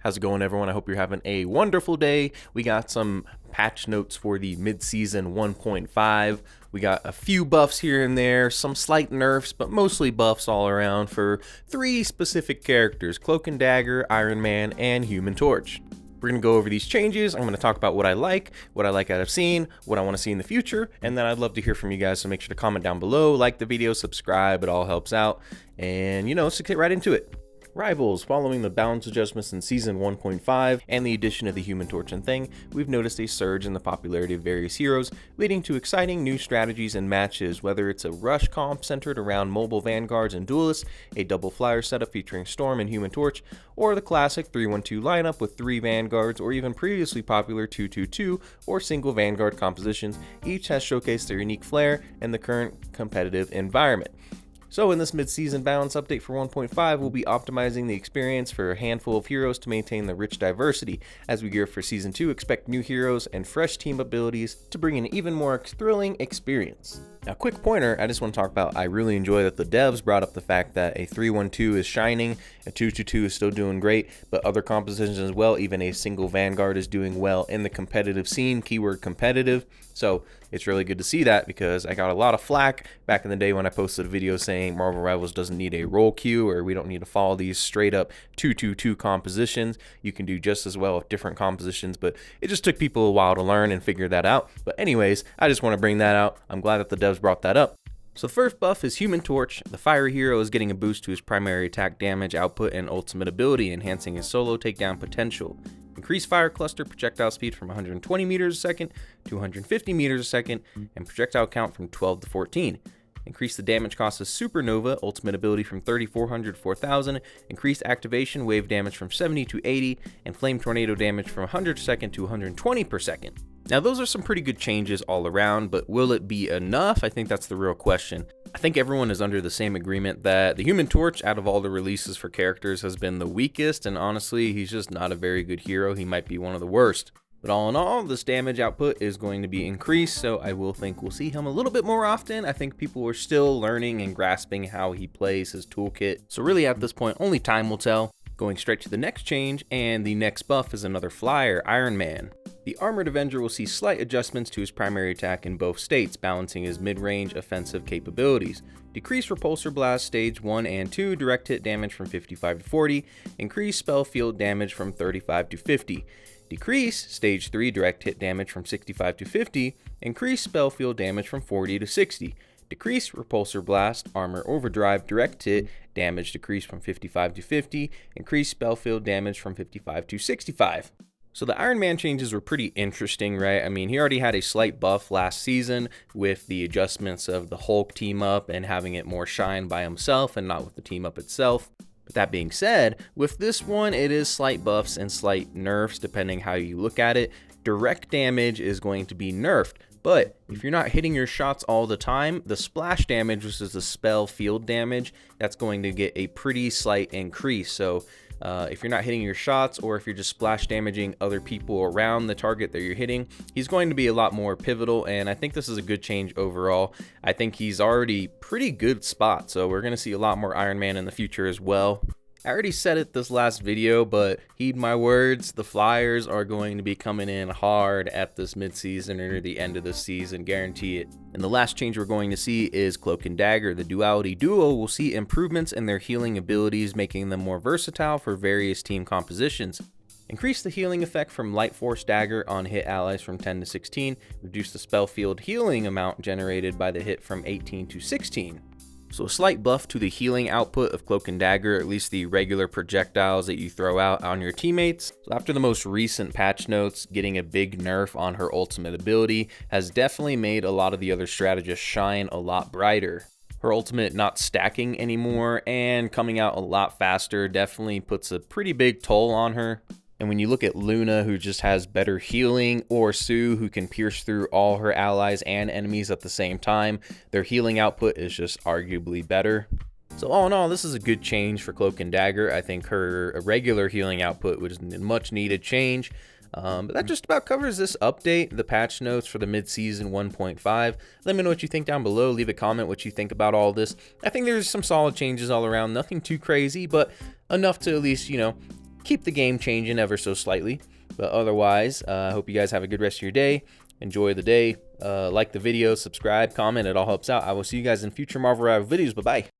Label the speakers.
Speaker 1: How's it going, everyone? I hope you're having a wonderful day. We got some patch notes for the mid-season 1.5. We got a few buffs here and there, some slight nerfs, but mostly buffs all around for 3 specific characters: Cloak and Dagger, Iron Man, and Human Torch. We're going to go over these changes. I'm going to talk about what I like out of scene, what I want to see in the future, and then I'd love to hear from you guys, so make sure to comment down below, like the video, subscribe, it all helps out, and let's get right into it. Rivals. Following the balance adjustments in Season 1.5 and the addition of the Human Torch and Thing, we've noticed a surge in the popularity of various heroes, leading to exciting new strategies and matches, whether it's a rush comp centered around mobile vanguards and duelists, a double flyer setup featuring Storm and Human Torch, or the classic 3-1-2 lineup with 3 vanguards, or even previously popular 2-2-2 or single vanguard compositions. Each has showcased their unique flair in the current competitive environment. So in this mid-season balance update for 1.5, we'll be optimizing the experience for a handful of heroes to maintain the rich diversity. As we gear for Season 2, expect new heroes and fresh team abilities to bring an even more thrilling experience. Now, quick pointer, I just want to talk about, I really enjoy that the devs brought up the fact that a 3-1-2 is shining, a 2-2-2 is still doing great, but other compositions as well, even a single vanguard is doing well in the competitive scene, keyword competitive. So it's really good to see that, because I got a lot of flack back in the day when I posted a video saying Marvel Rivals doesn't need a role queue, or we don't need to follow these straight up 2-2-2 compositions. You can do just as well with different compositions, but it just took people a while to learn and figure that out. But anyways, I just want to bring that out. I'm glad that the devs brought that up. So the first buff is Human Torch. The fiery hero is getting a boost to his primary attack damage output and ultimate ability, enhancing his solo takedown potential. Increase fire cluster projectile speed from 120 meters a second to 150 meters a second, and projectile count from 12 to 14. Increase the damage cost of Supernova, ultimate ability from 3400 to 4000, increase activation wave damage from 70 to 80, and flame tornado damage from 100 per second to 120 per second. Now those are some pretty good changes all around, but will it be enough? I think that's the real question. I think everyone is under the same agreement that the Human Torch, out of all the releases for characters, has been the weakest, and honestly, he's just not a very good hero. He might be one of the worst. But all in all, this damage output is going to be increased, so I will think we'll see him a little bit more often. I think people are still learning and grasping how he plays his toolkit, so really at this point, only time will tell. Going straight to the next change, and the next buff is another flyer, Iron Man. The Armored Avenger will see slight adjustments to his primary attack in both states, balancing his mid-range offensive capabilities. Decrease Repulsor Blast Stage 1 and 2 direct hit damage from 55 to 40, increase spell field damage from 35 to 50. Decrease Stage 3 direct hit damage from 65 to 50, increase spell field damage from 40 to 60. Decrease Repulsor Blast Armor Overdrive direct hit damage decrease from 55 to 50, increase spell field damage from 55 to 65. So the Iron Man changes were pretty interesting, right? I mean, he already had a slight buff last season with the adjustments of the Hulk team up and having it more shine by himself and not with the team up itself. But that being said, with this one, it is slight buffs and slight nerfs depending how you look at it. Direct damage is going to be nerfed, but if you're not hitting your shots all the time, the splash damage, which is the spell field damage, that's going to get a pretty slight increase. So if you're not hitting your shots, or if you're just splash damaging other people around the target that you're hitting, he's going to be a lot more pivotal, and I think this is a good change overall. I think he's already pretty good spot, so we're going to see a lot more Iron Man in the future as well. I already said it this last video, but heed my words, the Flyers are going to be coming in hard at this midseason or near the end of the season, guarantee it. And the last change we're going to see is Cloak and Dagger. The Duality Duo will see improvements in their healing abilities, making them more versatile for various team compositions. Increase the healing effect from Light Force Dagger on hit allies from 10 to 16, reduce the spell field healing amount generated by the hit from 18 to 16. So a slight buff to the healing output of Cloak and Dagger, at least the regular projectiles that you throw out on your teammates. So after the most recent patch notes, getting a big nerf on her ultimate ability has definitely made a lot of the other strategists shine a lot brighter. Her ultimate not stacking anymore and coming out a lot faster definitely puts a pretty big toll on her. And when you look at Luna, who just has better healing, or Sue, who can pierce through all her allies and enemies at the same time, their healing output is just arguably better. So all in all, this is a good change for Cloak and Dagger. I think her regular healing output was a much needed change. But that just about covers this update, the patch notes for the mid-season 1.5. Let me know what you think down below. Leave a comment what you think about all this. I think there's some solid changes all around. Nothing too crazy, but enough to at least, keep the game changing ever so slightly. But otherwise, I hope you guys have a good rest of your day. Enjoy the day. Like the video, subscribe, comment. It all helps out. I will see you guys in future Marvel Rival videos. Bye-bye.